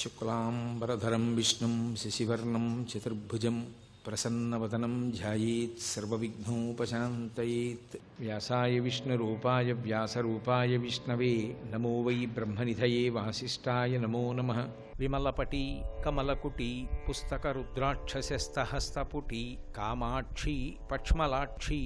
శుక్లాంబరధరం విష్ణుం శశివర్ణం చతుర్భుజం ప్రసన్నవదనం ధ్యాయేత్ సర్వవిఘ్నోపశాంతయేత్. వ్యాసాయ విష్ణురూపాయ వ్యాసరూపాయ విష్ణవే నమో వై బ్రహ్మనిధయే వాసిష్ఠాయ నమో నమః. విమలపటి కమలకుటి పుస్తకరుద్రాక్షసస్తహస్తపుటి కామాక్షి పక్ష్మలాక్షి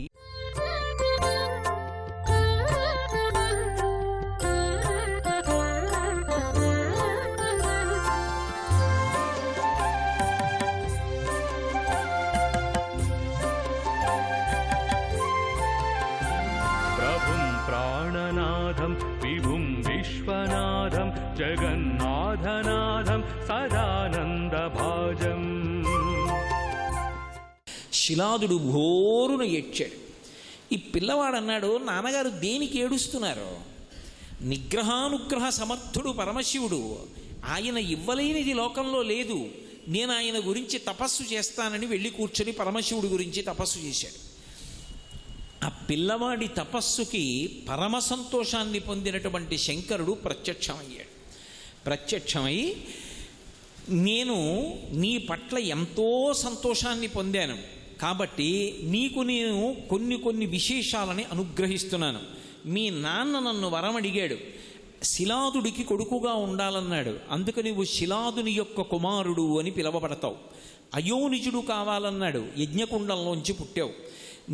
ప్రాణనాథం విభుం విశ్వనాథం జగన్నాథనాథం సదానందభాజం. శిలాదుడు ఘోరున ఏడ్చాడు. ఈ పిల్లవాడన్నాడు, నాన్నగారు దేనికి ఏడుస్తున్నారు? నిగ్రహానుగ్రహ సమర్థుడు పరమశివుడు, ఆయన ఇవ్వలేనిది లోకంలో లేదు. నేను ఆయన గురించి తపస్సు చేస్తానని వెళ్ళి కూర్చొని పరమశివుడి గురించి తపస్సు చేశాడు. ఆ పిల్లవాడి తపస్సుకి పరమ సంతోషాన్ని పొందినటువంటి శంకరుడు ప్రత్యక్షమయ్యాడు. ప్రత్యక్షమై, నేను నీ పట్ల ఎంతో సంతోషాన్ని పొందాను కాబట్టి నీకు నేను కొన్ని విశేషాలని అనుగ్రహిస్తున్నాను. మీ నాన్న నన్ను వరం అడిగాడు, శిలాదుడికి కొడుకుగా ఉండాలన్నాడు. అందుకు నువ్వు శిలాదుని యొక్క కుమారుడు అని పిలవబడతావు. అయోనిజుడు కావాలన్నాడు, యజ్ఞకుండంలోంచి పుట్టావు.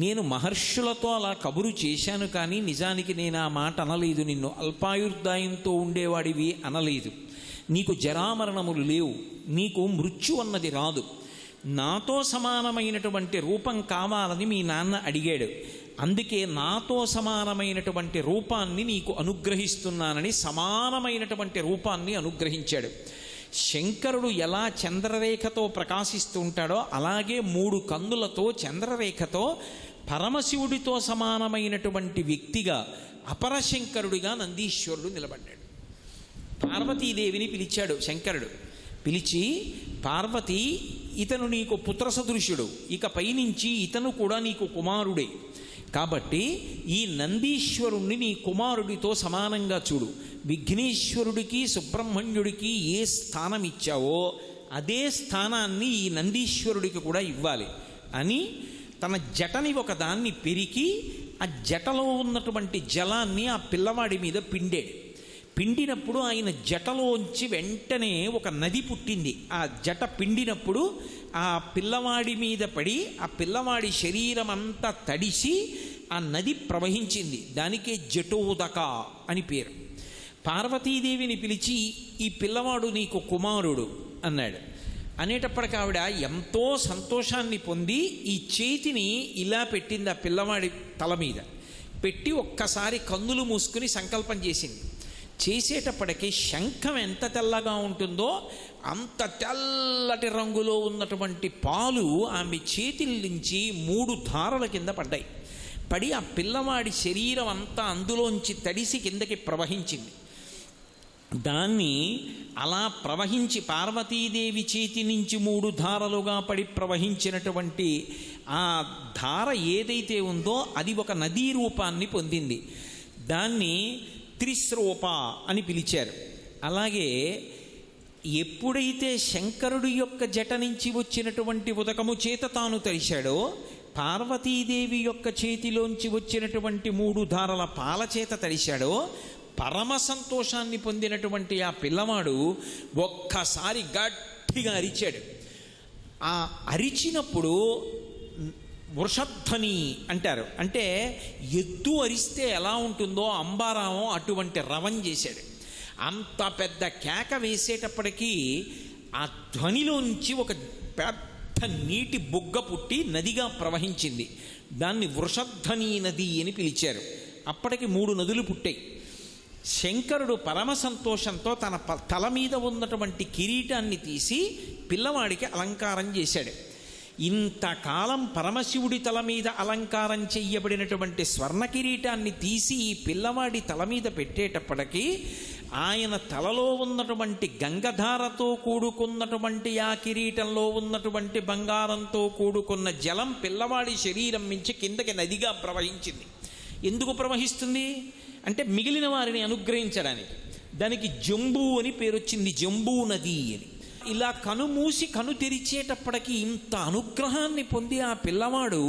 నేను మహర్షులతో అలా కబురు చేశాను, కానీ నిజానికి నేను ఆ మాట అనలేదు. నిన్ను అల్పాయుర్దాయంతో ఉండేవాడివి అనలేదు. నీకు జరామరణములు లేవు, నీకు మృత్యు అన్నది రాదు. నాతో సమానమైనటువంటి రూపం కావాలని మీ నాన్న అడిగాడు. అందుకే నాతో సమానమైనటువంటి రూపాన్ని నీకు అనుగ్రహిస్తున్నానని సమానమైనటువంటి రూపాన్ని అనుగ్రహించాడు. శంకరుడు ఎలా చంద్రరేఖతో ప్రకాశిస్తూ ఉంటాడో అలాగే 3 కన్నులతో చంద్రరేఖతో పరమశివుడితో సమానమైనటువంటి వ్యక్తిగా అపరశంకరుడిగా నందీశ్వరుడు నిలబడ్డాడు. పార్వతీదేవిని పిలిచాడు శంకరుడు. పిలిచి, పార్వతి, ఇతను నీకు పుత్ర సదృశుడు, ఇక పైనుంచి ఇతను కూడా నీకు కుమారుడే. కాబట్టి ఈ నందీశ్వరుణ్ణి నీ కుమారుడితో సమానంగా చూడు. విఘ్నేశ్వరుడికి సుబ్రహ్మణ్యుడికి ఏ స్థానం ఇచ్చావో అదే స్థానాన్ని ఈ నందీశ్వరుడికి కూడా ఇవ్వాలి అని తన జటని ఒకదాన్ని పెరికి ఆ జటలో ఉన్నటువంటి జలాన్ని ఆ పిల్లవాడి మీద పిండాడు. పిండినప్పుడు ఆయన జటలోంచి వెంటనే ఒక నది పుట్టింది. ఆ జట పిండినప్పుడు ఆ పిల్లవాడి మీద పడి ఆ పిల్లవాడి శరీరం అంతా తడిసి ఆ నది ప్రవహించింది. దానికే జటోదక అని పేరు. పార్వతీదేవిని పిలిచి, ఈ పిల్లవాడు నీకు కుమారుడు అన్నాడు. అనేటప్పటికి ఆవిడ ఎంతో సంతోషాన్ని పొంది ఈ చేతిని ఇలా పెట్టింది ఆ పిల్లవాడి తల మీద పెట్టి ఒక్కసారి కన్నులు మూసుకుని సంకల్పం చేసింది. చేసేటప్పటికి శంఖం ఎంత తెల్లగా ఉంటుందో అంత తెల్లటి రంగులో ఉన్నటువంటి పాలు ఆమె చేతుల నుంచి 3 ధారల కింద పడ్డాయి. పడి ఆ పిల్లవాడి శరీరం అంతా అందులోంచి తడిసి కిందకి ప్రవహించింది. దాన్ని అలా ప్రవహించి పార్వతీదేవి చేతి నుంచి 3 ధారలుగా పడి ప్రవహించినటువంటి ఆ ధార ఏదైతే ఉందో అది ఒక నదీ రూపాన్ని పొందింది. దాన్ని త్రిస్రూప అని పిలిచారు. అలాగే ఎప్పుడైతే శంకరుడి యొక్క జట నుంచి వచ్చినటువంటి ఉదకము చేత తాను తడిశాడో, పార్వతీదేవి యొక్క చేతిలోంచి వచ్చినటువంటి 3 ధారల పాల చేత తడిశాడో, పరమ సంతోషాన్ని పొందినటువంటి ఆ పిల్లవాడు ఒక్కసారి గట్టిగా అరిచాడు. ఆ అరిచినప్పుడు వృషధ్వని అంటారు. అంటే ఎద్దు అరిస్తే ఎలా ఉంటుందో అంబారామం అటువంటి రవం చేశాడు. అంత పెద్ద కేక వేసేటప్పటికీ ఆ ధ్వనిలోంచి ఒక పెద్ద నీటి బుగ్గ పుట్టి నదిగా ప్రవహించింది. దాన్ని వృషధ్వని నది అని పిలిచారు. అప్పటికి 3 నదులు పుట్టాయి. శంకరుడు పరమ సంతోషంతో తన తల మీద ఉన్నటువంటి కిరీటాన్ని తీసి పిల్లవాడికి అలంకారం చేశాడు. ఇంతకాలం పరమశివుడి తల మీద అలంకారం చెయ్యబడినటువంటి స్వర్ణ కిరీటాన్ని తీసి ఈ పిల్లవాడి తల మీద పెట్టేటప్పటికీ ఆయన తలలో ఉన్నటువంటి గంగధారతో కూడుకున్నటువంటి ఆ కిరీటంలో ఉన్నటువంటి బంగారంతో కూడుకున్న జలం పిల్లవాడి శరీరం నుంచి కిందకి నదిగా ప్రవహించింది. ఎందుకు ప్రవహిస్తుంది అంటే మిగిలిన వారిని అనుగ్రహించడానికి. దానికి జంబూ అని పేరు వచ్చింది, జంబూ నది అని. ఇలా కనుమూసి కను తెరిచేటప్పటికి ఇంత అనుగ్రహాన్ని పొంది ఆ పిల్లవాడు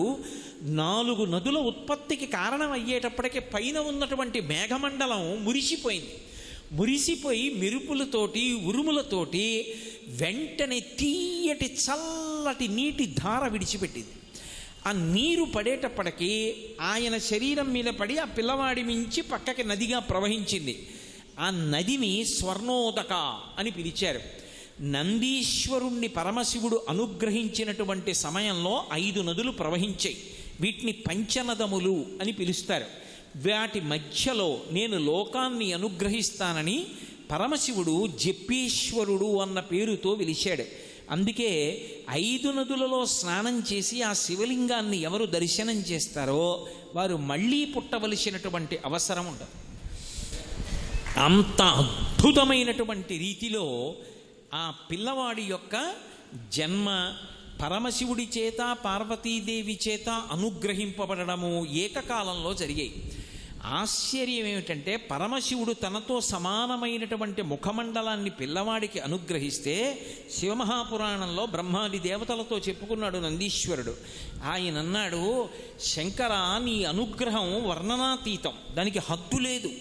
4 నదుల ఉత్పత్తికి కారణం అయ్యేటప్పటికి పైన ఉన్నటువంటి మేఘమండలం మురిసిపోయింది. మురిసిపోయి మెరుపులతోటి ఉరుములతోటి వెంటనే తీయటి చల్లటి నీటి ధార విడిచిపెట్టింది. ఆ నీరు పడేటప్పటికీ ఆయన శరీరం మీద పడి ఆ పిల్లవాడి మించి పక్కకి నదిగా ప్రవహించింది. ఆ నదిని స్వర్ణోదక అని పిలిచారు. నందీశ్వరుణ్ణి పరమశివుడు అనుగ్రహించినటువంటి సమయంలో 5 నదులు ప్రవహించాయి. వీటిని పంచనదములు అని పిలుస్తారు. వాటి మధ్యలో నేను లోకాన్ని అనుగ్రహిస్తానని పరమశివుడు జప్పేశ్వరుడు అన్న పేరుతో పిలిచాడు. అందుకే 5 నదులలో స్నానం చేసి ఆ శివలింగాన్ని ఎవరు దర్శనం చేస్తారో వారు మళ్ళీ పుట్టవలసినటువంటి అవసరం ఉండదు. అంత అద్భుతమైనటువంటి రీతిలో ఆ పిల్లవాడి యొక్క జన్మ పరమశివుడి చేత పార్వతీదేవి చేత అనుగ్రహింపబడము ఏకకాలంలో జరిగాయి. ఆశ్చర్యం ఏమిటంటే పరమశివుడు తనతో సమానమైనటువంటి ముఖమండలాన్ని పిల్లవాడికి అనుగ్రహిస్తే శివమహాపురాణంలో బ్రహ్మాది దేవతలతో చెప్పుకున్నాడు నందీశ్వరుడు. ఆయన అన్నాడు, శంకర నీ అనుగ్రహం వర్ణనాతీతం, దానికి హద్దు లేదు.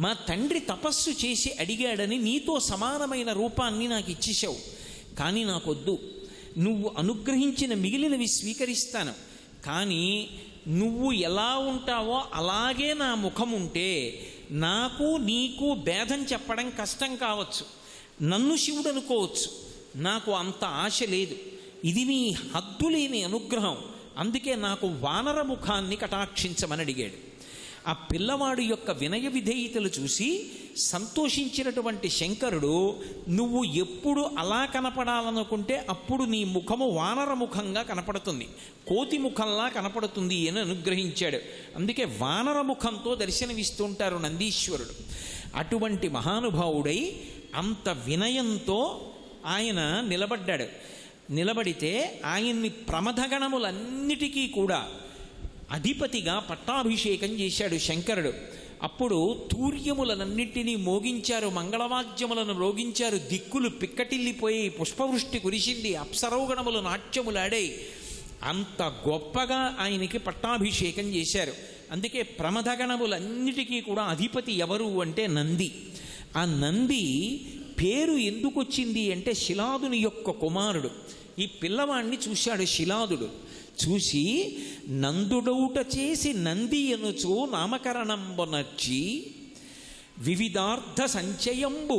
మా తండ్రి తపస్సు చేసి అడిగాడని నీతో సమానమైన రూపాన్ని నాకు ఇచ్చేసావు, కానీ నాకొద్దు. నువ్వు అనుగ్రహించిన మిగిలినవి స్వీకరిస్తాను, కానీ నువ్వు ఎలా ఉంటావో అలాగే నా ముఖం ఉంటే నాకు నీకు భేదం చెప్పడం కష్టం కావచ్చు, నన్ను శివుడు అనుకోవచ్చు, నాకు అంత ఆశ లేదు. ఇది నీ హద్దులేని అనుగ్రహం, అందుకే నాకు వానర ముఖాన్ని కటాక్షించమని అడిగాడు. ఆ పిల్లవాడు యొక్క వినయ విధేయతలు చూసి సంతోషించినటువంటి శంకరుడు, నువ్వు ఎప్పుడు అలా కనపడాలనుకుంటే అప్పుడు నీ ముఖము వానర ముఖంగా కనపడుతుంది, కోతి ముఖంలా కనపడుతుంది అని అనుగ్రహించాడు. అందుకే వానర ముఖంతో దర్శనమిస్తుంటారు నందీశ్వరుడు. అటువంటి మహానుభావుడై అంత వినయంతో ఆయన నిలబడ్డాడు. నిలబడితే ఆయన్ని ప్రమథగణములన్నిటికీ కూడా అధిపతిగా పట్టాభిషేకం చేశాడు శంకరుడు. అప్పుడు తూర్యములనన్నింటినీ మోగించారు, మంగళవాద్యములను రోగించారు, దిక్కులు పిక్కటిల్లిపోయి పుష్పవృష్టి కురిసింది, అప్సరోగణములు నాట్యములాడాయి. అంత గొప్పగా ఆయనకి పట్టాభిషేకం చేశారు. అందుకే ప్రమథగణములన్నిటికీ కూడా అధిపతి ఎవరు అంటే నంది. ఆ నంది పేరు ఎందుకు వచ్చింది అంటే శిలాదుని యొక్క కుమారుడు. ఈ పిల్లవాణ్ణి చూశాడు శిలాదుడు. చూసి నందుడౌట చేసి నంది ఎనుచు నామకరణంబొనర్చి వివిధార్థ సంచయంబు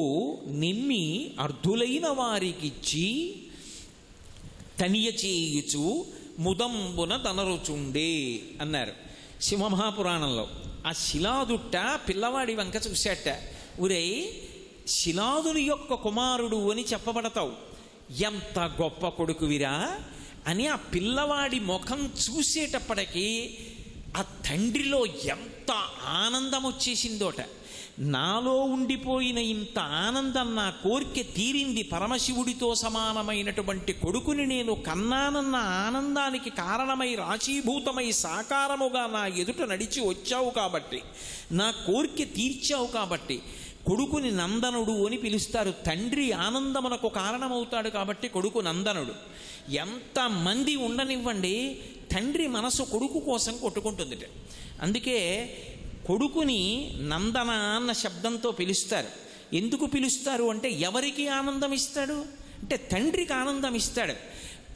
నిమ్మి అర్ధులైన వారికిచ్చి తనియ చేయుచు ముదంబున తనరుచుండే అన్నారు శివమహాపురాణంలో. ఆ శిలాదుట్ట పిల్లవాడి వంక చూశాట. ఉరే శిలాదుని యొక్క కుమారుడు అని చెప్పబడతావు, ఎంత గొప్ప కొడుకువిరా అని ఆ పిల్లవాడి ముఖం చూసేటప్పటికీ ఆ తండ్రిలో ఎంత ఆనందం వచ్చేసిందోట. నాలో ఉండిపోయిన ఇంత ఆనందం, నా కోరిక తీరింది, పరమశివుడితో సమానమైనటువంటి కొడుకుని నేను కన్నానన్న ఆనందానికి కారణమై రాశీభూతమై సాకారముగా నా ఎదుట నడిచి వచ్చావు కాబట్టి, నా కోరిక తీర్చావు కాబట్టి కొడుకుని నందనుడు అని పిలుస్తారు. తండ్రి ఆనందమునకు కారణమవుతాడు కాబట్టి కొడుకు నందనుడు. ఎంతమంది ఉండనివ్వండి, తండ్రి మనసు కొడుకు కోసం కొట్టుకుంటుంది. అందుకే కొడుకుని నందన అన్న శబ్దంతో పిలుస్తారు. ఎందుకు పిలుస్తారు అంటే ఎవరికి ఆనందం ఇస్తాడు అంటే తండ్రికి ఆనందం ఇస్తాడు.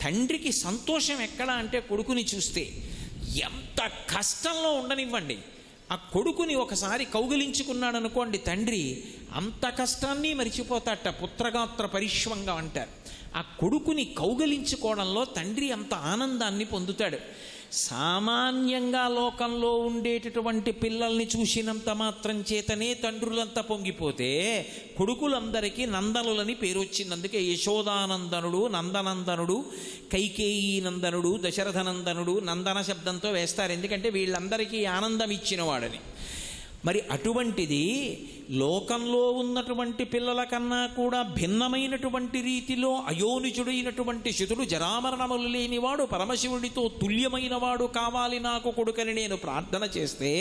తండ్రికి సంతోషం ఎక్కడ అంటే కొడుకుని చూస్తే. ఎంత కష్టంలో ఉండనివ్వండి, ఆ కొడుకుని ఒకసారి కౌగిలించుకున్నాడు అనుకోండి తండ్రి, అంత కష్టాన్ని మరిచిపోతాట. పుత్రగాత్ర పరిష్వంగా అంటారు. ఆ కొడుకుని కౌగిలించుకోవడంలో తండ్రి అంత ఆనందాన్ని పొందుతాడు. సామాన్యంగా లోకంలో ఉండేటటువంటి పిల్లల్ని చూసినంత మాత్రం చేతనే తండ్రులంతా పొంగిపోతే కొడుకులందరికీ నందనులని పేరు వచ్చింది. అందుకే యశోదానందనుడు, నందనందనుడు, కైకేయీ నందనుడు, దశరథనందనుడు నందన శబ్దంతో వేస్తారు. ఎందుకంటే వీళ్ళందరికీ ఆనందం ఇచ్చిన వాడని. మరి అటువంటిది లోకంలో ఉన్నటువంటి పిల్లల కన్నా కూడా భిన్నమైనటువంటి రీతిలో అయోనిజుడైనటువంటి శుతుడు జరామరణములు లేనివాడు పరమశివుడితో తుల్యమైన వాడు కావాలి నాకు కొడుకని నేను ప్రార్థన చేస్తే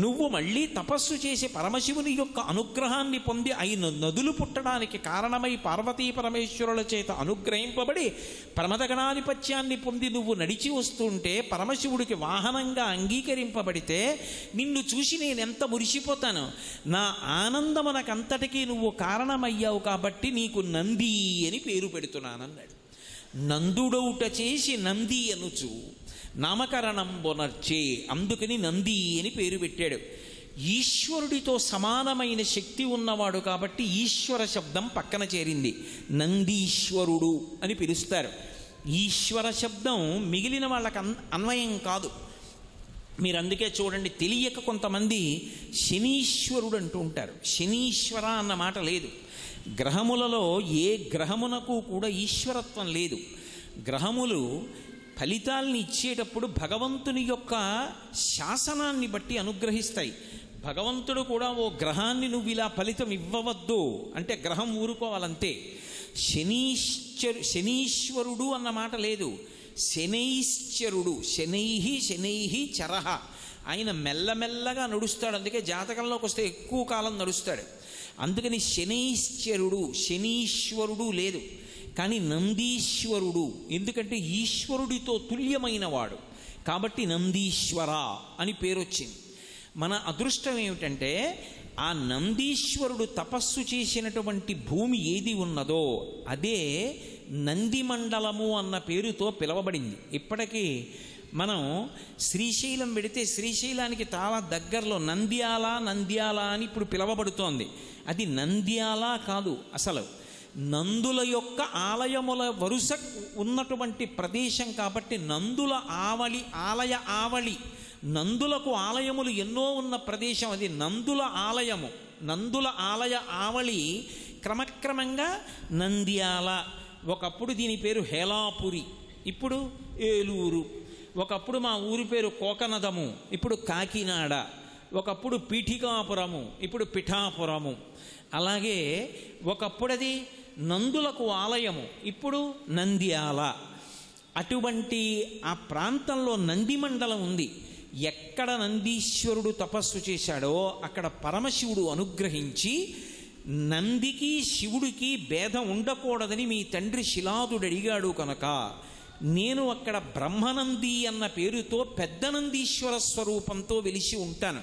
నువ్వు మళ్ళీ తపస్సు చేసి పరమశివుని యొక్క అనుగ్రహాన్ని పొంది అయిన నదులు పుట్టడానికి కారణమై పార్వతీ పరమేశ్వరుల చేత అనుగ్రహింపబడి ప్రమదగణాధిపత్యాన్ని పొంది నువ్వు నడిచి వస్తుంటే పరమశివుడికి వాహనంగా అంగీకరింపబడితే నిన్ను చూసి నేను ఎంత మురిసిపోతాను. నా ఆనందమునకంతటికీ నువ్వు కారణమయ్యావు కాబట్టి నీకు నంది అని పేరు పెడుతున్నానన్నాడు. నందుడౌట చేసి నంది అనుచు నామకరణం బొనర్చే, అందుకని నంది అని పేరు పెట్టాడు. ఈశ్వరుడితో సమానమైన శక్తి ఉన్నవాడు కాబట్టి ఈశ్వర శబ్దం పక్కన చేరింది. నందీశ్వరుడు అని పిలుస్తారు. ఈశ్వర శబ్దం మిగిలిన వాళ్ళకి అన్వయం కాదు. మీరు అందుకే చూడండి, తెలియక కొంతమంది శనీశ్వరుడు అంటూ ఉంటారు. శనీశ్వర అన్న మాట లేదు. గ్రహములలో ఏ గ్రహమునకు కూడా ఈశ్వరత్వం లేదు. గ్రహములు ఫలితాల్ని ఇచ్చేటప్పుడు భగవంతుని యొక్క శాసనాన్ని బట్టి అనుగ్రహిస్తాయి. భగవంతుడు కూడా ఓ గ్రహాన్ని నువ్వు ఇలా ఫలితం ఇవ్వవద్దు అంటే గ్రహం ఊరుకోవాలంతే. శనీశ్వరుడు అన్న మాట లేదు. శనైశ్చరుడు, శనైహి చరహ, ఆయన మెల్లమెల్లగా నడుస్తాడు. అందుకే జాతకంలోకి వస్తే ఎక్కువ కాలం నడుస్తాడు. అందుకని శనైశ్చరుడు, శనీశ్వరుడు లేదు. కానీ నందీశ్వరుడు, ఎందుకంటే ఈశ్వరుడితో తుల్యమైన వాడు కాబట్టి నందీశ్వర అని పేరు వచ్చింది. మన అదృష్టం ఏమిటంటే ఆ నందీశ్వరుడు తపస్సు చేసినటువంటి భూమి ఏది ఉన్నదో అదే నందిమండలము అన్న పేరుతో పిలవబడింది. ఇప్పటికీ మనం శ్రీశైలం వెడితే శ్రీశైలానికి చాలా దగ్గరలో నంద్యాల అని ఇప్పుడు పిలవబడుతోంది. అది నంద్యాల కాదు, అసలు నందుల యొక్క ఆలయముల వరుస ఉన్నటువంటి ప్రదేశం కాబట్టి నందుల ఆలయ ఆవళి, నందులకు ఆలయములు ఎన్నో ఉన్న ప్రదేశం అది నందుల ఆలయము. నందుల ఆలయ ఆవళి క్రమక్రమంగా నంద్యాల. ఒకప్పుడు దీని పేరు హేలాపురి, ఇప్పుడు ఏలూరు. ఒకప్పుడు మా ఊరి పేరు కోకనదము, ఇప్పుడు కాకినాడ. ఒకప్పుడు పీఠికాపురము, ఇప్పుడు పిఠాపురము. అలాగే ఒకప్పుడు అది నందులకు ఆలయము, ఇప్పుడు నంద్యాల. అటువంటి ఆ ప్రాంతంలో నందిమండలం ఉంది. ఎక్కడ నందీశ్వరుడు తపస్సు చేశాడో అక్కడ పరమశివుడు అనుగ్రహించి నందికి శివుడికి భేదం ఉండకూడదని మీ తండ్రి శిలాదుడు అడిగాడు కనుక నేను అక్కడ బ్రహ్మనంది అన్న పేరుతో పెద్ద నందీశ్వర స్వరూపంతో వెలిసి ఉంటాను.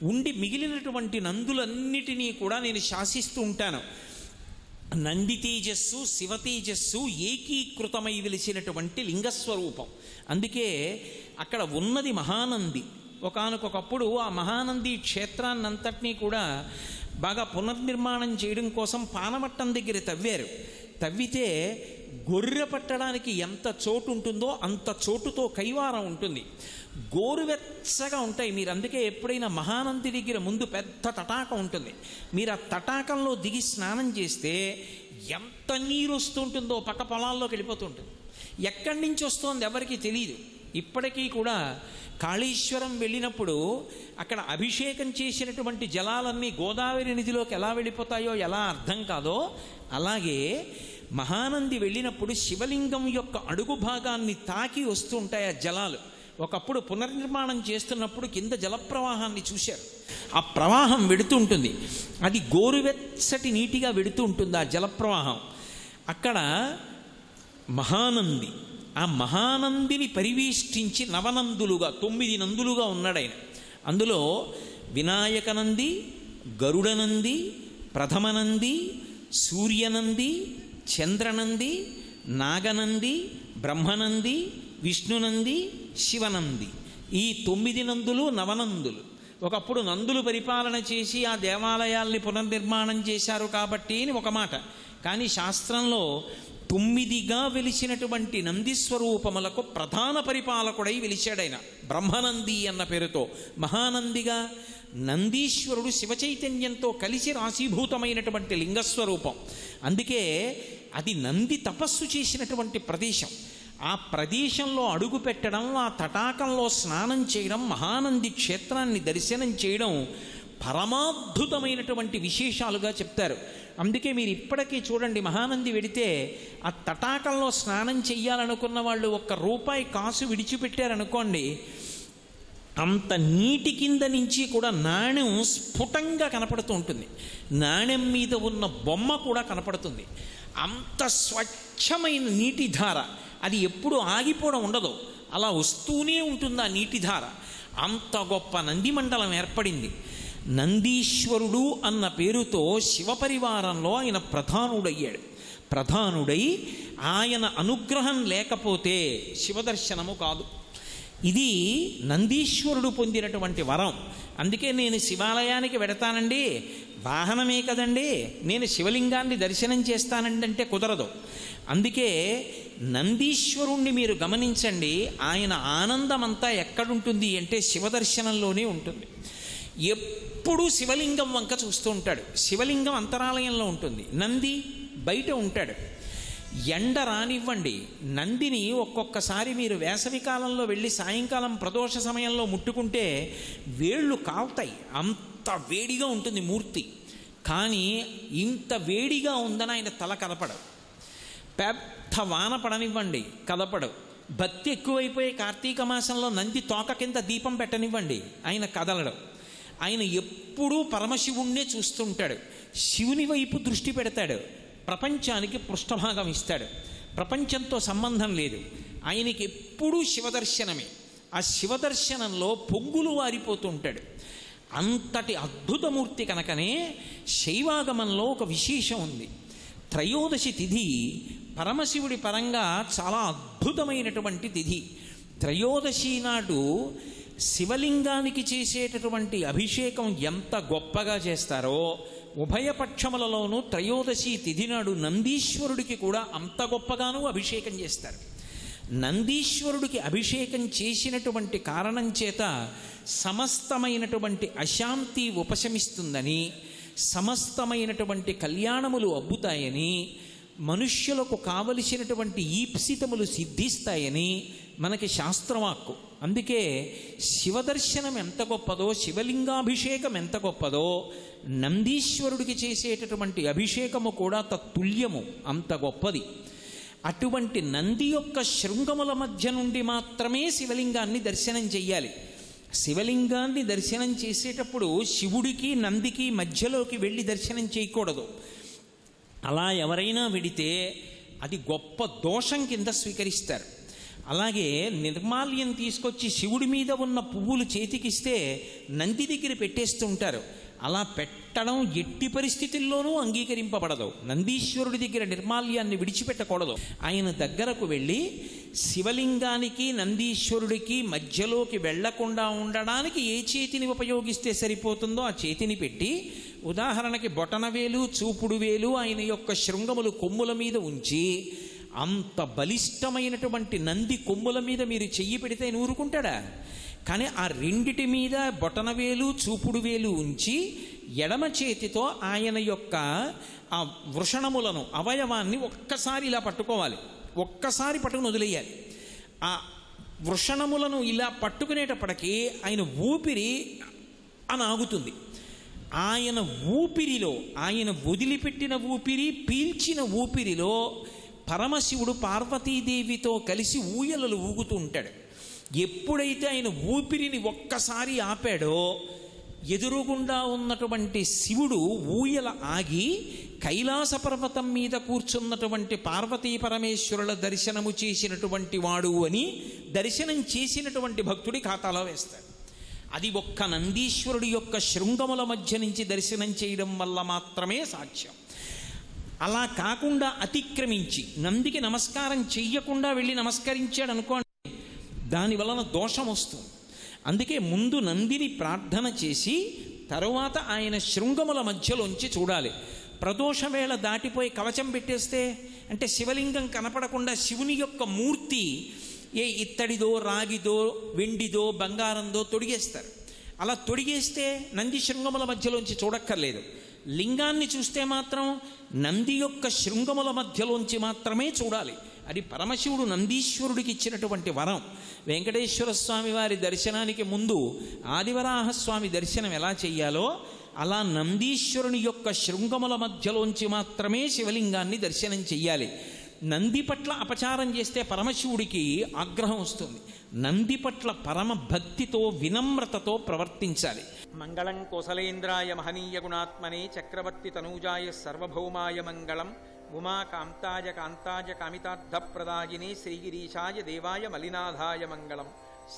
ఉండి మిగిలినటువంటి నందులన్నిటినీ కూడా నేను శాసిస్తూ ఉంటాను. నంది తేజస్సు శివ తేజస్సు ఏకీకృతమై వెలిసినటువంటి లింగస్వరూపం. అందుకే అక్కడ ఉన్నది మహానంది. ఒకానొకప్పుడు ఆ మహానంది క్షేత్రాన్నంతటినీ కూడా బాగా పునర్నిర్మాణం చేయడం కోసం పానమట్టం దగ్గర తవ్వారు. తవ్వితే గొర్రె పట్టడానికి ఎంత చోటు ఉంటుందో అంత చోటుతో కైవారం ఉంటుంది. గోరువెచ్చగా ఉంటాయి. మీరు అందుకే ఎప్పుడైనా మహానంది దగ్గర ముందు పెద్ద తటాకం ఉంటుంది. మీరు ఆ తటాకంలో దిగి స్నానం చేస్తే ఎంత నీరు వస్తుంటుందో పక్క పొలాల్లోకి వెళ్ళిపోతుంటుంది. ఎక్కడి నుంచి వస్తోంది ఎవరికి తెలియదు. ఇప్పటికీ కూడా కాళేశ్వరం వెళ్ళినప్పుడు అక్కడ అభిషేకం చేసినటువంటి జలాలన్నీ గోదావరి నదిలోకి ఎలా వెళ్ళిపోతాయో ఎలా అర్థం కాదో అలాగే మహానంది వెళ్ళినప్పుడు శివలింగం యొక్క అడుగు భాగాన్ని తాకి వస్తూ ఉంటాయి ఆ జలాలు. ఒకప్పుడు పునర్నిర్మాణం చేస్తున్నప్పుడు కింద జలప్రవాహాన్ని చూశారు. ఆ ప్రవాహం వెడుతూ ఉంటుంది. అది గోరువెచ్చటి నీటిగా వెడుతూ ఉంటుంది ఆ జలప్రవాహం. అక్కడ మహానంది, ఆ మహానందిని పరివేష్టించి నవనందులుగా 9 నందులుగా ఉన్నాడు ఆయన. అందులో వినాయకనంది, గరుడనంది, ప్రథమనంది, సూర్యనంది, చంద్రనంది, నాగనంది, బ్రహ్మనంది, విష్ణునంది, శివనంది. ఈ 9 నందులు నవనందులు. ఒకప్పుడు నందులు పరిపాలన చేసి ఆ దేవాలయాల్ని పునర్నిర్మాణం చేశారు కాబట్టి అని ఒక మాట. కానీ శాస్త్రంలో 9గా వెలిసినటువంటి నందిస్వరూపములకు ప్రధాన పరిపాలకుడై వెలిచాడైన బ్రహ్మనంది అన్న పేరుతో. మహానందిగా నందీశ్వరుడు శివచైతన్యంతో కలిసి రాశీభూతమైనటువంటి లింగస్వరూపం. అందుకే అది నంది తపస్సు చేసినటువంటి ప్రదేశం. ఆ ప్రదేశంలో అడుగు పెట్టడం, ఆ తటాకంలో స్నానం చేయడం, మహానంది క్షేత్రాన్ని దర్శనం చేయడం పరమాద్భుతమైనటువంటి విశేషాలుగా చెప్తారు. అందుకే మీరు ఇప్పటికీ చూడండి, మహానంది వెడితే ఆ తటాకంలో స్నానం చెయ్యాలనుకున్న వాళ్ళు ₹1 కాసు విడిచిపెట్టారనుకోండి, అంత నీటి కింద నుంచి కూడా నాణ్యం స్ఫుటంగా కనపడుతూ ఉంటుంది. నాణ్యం మీద ఉన్న బొమ్మ కూడా కనపడుతుంది. అంత స్వచ్ఛమైన నీటి ధార, అది ఎప్పుడు ఆగిపోవడం ఉండదు, అలా వస్తూనే ఉంటుంది ఆ నీటి ధార. అంత గొప్ప నంది మండలం ఏర్పడింది. నందీశ్వరుడు అన్న పేరుతో శివపరివారంలో ఆయన ప్రధానుడయ్యాడు. ప్రధానుడై ఆయన అనుగ్రహం లేకపోతే శివదర్శనము కాదు. ఇది నందీశ్వరుడు పొందినటువంటి వరం. అందుకే నేను శివాలయానికి వెడతానండి, వాహనమే కదండి, నేను శివలింగాన్ని దర్శనం చేస్తానండి అంటే కుదరదు. అందుకే నందీశ్వరుణ్ణి మీరు గమనించండి, ఆయన ఆనందమంతా ఎక్కడుంటుంది అంటే శివదర్శనంలోనే ఉంటుంది. ఎప్పుడూ శివలింగం వంక చూస్తూ ఉంటాడు. శివలింగం అంతరాలయంలో ఉంటుంది, నంది బయట ఉంటాడు. ఎండ రానివ్వండి, నందిని ఒక్కొక్కసారి మీరు వేసవి కాలంలో వెళ్ళి సాయంకాలం ప్రదోష సమయంలో ముట్టుకుంటే వేళ్ళు కాలుతాయి, అంత వేడిగా ఉంటుంది మూర్తి. కానీ ఇంత వేడిగా ఉందని ఆయన తల కదపడు. పెద్ద వాన పడనివ్వండి, కదపడు. భక్తి ఎక్కువైపోయి కార్తీక మాసంలో నంది తోక కింద దీపం పెట్టనివ్వండి, ఆయన కదలడు. ఆయన ఎప్పుడూ పరమశివుణ్ణే చూస్తుంటాడు. శివుని వైపు దృష్టి పెడతాడు, ప్రపంచానికి పృష్ఠభాగం ఇస్తాడు. ప్రపంచంతో సంబంధం లేదు, ఆయనకి ఎప్పుడూ శివదర్శనమే. ఆ శివదర్శనంలో పొంగులు వారిపోతూ ఉంటాడు. అంతటి అద్భుతమూర్తి కనుకనే శైవాగమంలో ఒక విశేషం ఉంది. త్రయోదశి తిథి పరమశివుడి పరంగా చాలా అద్భుతమైనటువంటి తిథి. త్రయోదశి నాడు శివలింగానికి చేసేటటువంటి అభిషేకం ఎంత గొప్పగా చేస్తారో, ఉభయపక్షములలోనూ త్రయోదశి తిథి నాడు నందీశ్వరుడికి కూడా అంత గొప్పగానూ అభిషేకం చేస్తారు. నందీశ్వరుడికి అభిషేకం చేసినటువంటి కారణం చేత సమస్తమైనటువంటి అశాంతి ఉపశమిస్తుందని, సమస్తమైనటువంటి కళ్యాణములు అబ్బుతాయని, మనుష్యులకు కావలసినటువంటి ఈప్సితములు సిద్ధిస్తాయని మనకి శాస్త్రవాక్కు. అందుకే శివదర్శనం ఎంత గొప్పదో, శివలింగాభిషేకం ఎంత గొప్పదో, నందీశ్వరుడికి చేసేటటువంటి అభిషేకము కూడా తత్తుల్యము, అంత గొప్పది. అటువంటి నంది యొక్క శృంగముల మధ్య నుండి మాత్రమే శివలింగాన్ని దర్శనం చెయ్యాలి. శివలింగాన్ని దర్శనం చేసేటప్పుడు శివుడికి నందికి మధ్యలోకి వెళ్ళి దర్శనం చేయకూడదు. అలా ఎవరైనా వెడితే అది గొప్ప దోషం కింద స్వీకరిస్తారు. అలాగే నిర్మాల్యం తీసుకొచ్చి శివుడి మీద ఉన్న పువ్వులు చేతికిస్తే నంది దగ్గర పెట్టేస్తుంటారు. అలా పెట్టడం ఎట్టి పరిస్థితుల్లోనూ అంగీకరింపబడదు. నందీశ్వరుడి దగ్గర నిర్మాల్యాన్ని విడిచిపెట్టకూడదు. ఆయన దగ్గరకు వెళ్ళి శివలింగానికి నందీశ్వరుడికి మధ్యలోకి వెళ్లకుండా ఉండడానికి ఏ చేతిని ఉపయోగిస్తే సరిపోతుందో ఆ చేతిని పెట్టి, ఉదాహరణకి బొటనవేలు చూపుడు వేలు ఆయన యొక్క శృంగములు కొమ్ముల మీద ఉంచి, అంత బలిష్టమైనటువంటి నంది కొమ్ముల మీద మీరు చెయ్యి పెడితే నూరుకుంటాడా? కానీ ఆ రెండిటి మీద బొటనవేలు చూపుడు వేలు ఉంచి ఎడమ చేతితో ఆయన యొక్క ఆ వృషణములను, అవయవాన్ని ఒక్కసారి ఇలా పట్టుకోవాలి, ఒక్కసారి పట్టుకుని వదిలేయాలి. ఆ వృషణములను ఇలా పట్టుకునేటప్పటికీ ఆయన ఊపిరి అని ఆగుతుంది. ఆయన ఊపిరిలో, ఆయన వదిలిపెట్టిన ఊపిరి, పీల్చిన ఊపిరిలో పరమశివుడు పార్వతీదేవితో కలిసి ఊయలలు ఊగుతూ ఉంటాడు. ఎప్పుడైతే ఆయన ఊపిరిని ఒక్కసారి ఆపాడో, ఎదురుగుండా ఉన్నటువంటి శివుడు ఊయల ఆగి కైలాస పర్వతం మీద కూర్చున్నటువంటి పార్వతీ పరమేశ్వరుల దర్శనము చేసినటువంటి వాడు అని దర్శనం చేసినటువంటి భక్తుడి ఖాతాలో వేస్తాడు. అది ఒక్క నందీశ్వరుడి యొక్క శృంగముల మధ్య నుంచి దర్శనం చేయడం వల్ల మాత్రమే సాధ్యం. అలా కాకుండా అతిక్రమించి నందికి నమస్కారం చెయ్యకుండా వెళ్ళి నమస్కరించాడు అనుకోండి, దాని వలన దోషం వస్తుంది. అందుకే ముందు నందిని ప్రార్థన చేసి తరువాత ఆయన శృంగముల మధ్యలోంచి చూడాలి. ప్రదోషవేళ దాటిపోయి కవచం పెట్టేస్తే, అంటే శివలింగం కనపడకుండా శివుని యొక్క మూర్తి ఏ ఇత్తడిదో రాగిదో వెండిదో బంగారందో తొడిగేస్తారు. అలా తొడిగేస్తే నంది శృంగముల మధ్యలోంచి చూడక్కర్లేదు. లింగాన్ని చూస్తే మాత్రం నంది యొక్క శృంగముల మధ్యలోంచి మాత్రమే చూడాలి. అది పరమశివుడు నందీశ్వరుడికి ఇచ్చినటువంటి వరం. వెంకటేశ్వర స్వామి వారి దర్శనానికి ముందు ఆదివరాహస్వామి దర్శనం ఎలా చెయ్యాలో అలా నందీశ్వరుని యొక్క శృంగముల మధ్యలోంచి మాత్రమే శివలింగాన్ని దర్శనం చెయ్యాలి. నంది పట్ల అపచారం చేస్తే పరమశివుడికి ఆగ్రహం వస్తుంది. నంది పట్ల పరమ భక్తితో వినమ్రతతో ప్రవర్తించాలి. మంగళం కోసలేంద్రాయ మహనీయ గుణాత్మనే చక్రవర్తి తనూజాయ సర్వభౌమాయ మంగళం ఉమా కాంతాయ కాంతాయ కామితార్థప్రదాయినే శ్రీగిరీశాయ దేవాయ మలినాథాయ మంగళం.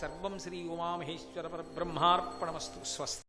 సర్వం శ్రీ ఉమామహేశ్వర పరబ్రహ్మార్పణమస్తు. స్వస్తి.